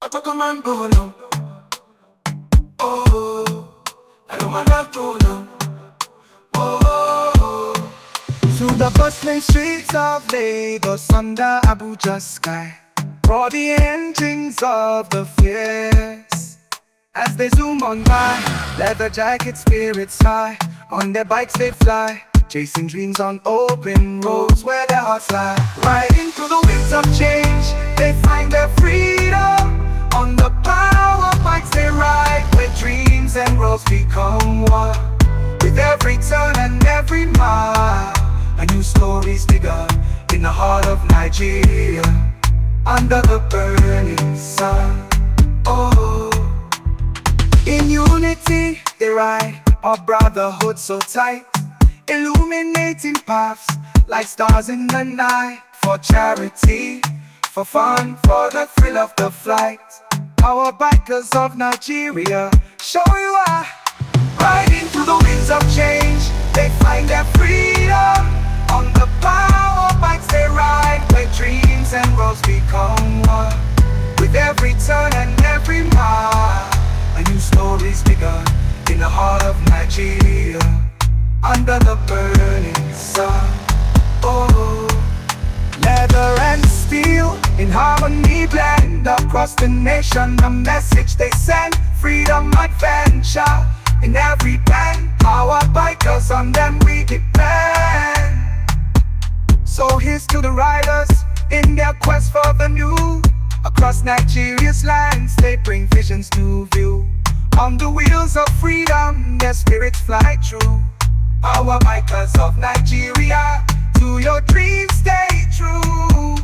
Atakamambolo, oh, Alumanatuna, oh. Through the bustling streets of Lagos under Abuja sky, roar the engines of the fierce. As they zoom on by, leather jacket spirits high, on their bikes they fly, chasing dreams on open roads where their hearts lie. Riding through the winds of change, they find their freedom. On the power bikes they ride, where dreams and roads become one. With every turn and every mile, a new story's begun in the heart of Nigeria, under the burning sun. Oh, in unity they ride, our brotherhood so tight, illuminating paths like stars in the night. For charity, for fun, for the thrill of the flight, our bikers of Nigeria show you why. Riding through the winds of change, they find their freedom. On the power bikes they ride, where dreams and roads become one. With every turn and every mile, a new story's begun in the heart of Nigeria, under the burning sun. Oh, leather and steel in harmony blend across the nation. A message they send, freedom, adventure in every bend. Our bikers, on them we depend. So here's to the riders in their quest for the new. Across Nigeria's lands they bring visions to view. On the wheels of freedom their spirits fly true. Our bikers of Nigeria, to your dreams stay true.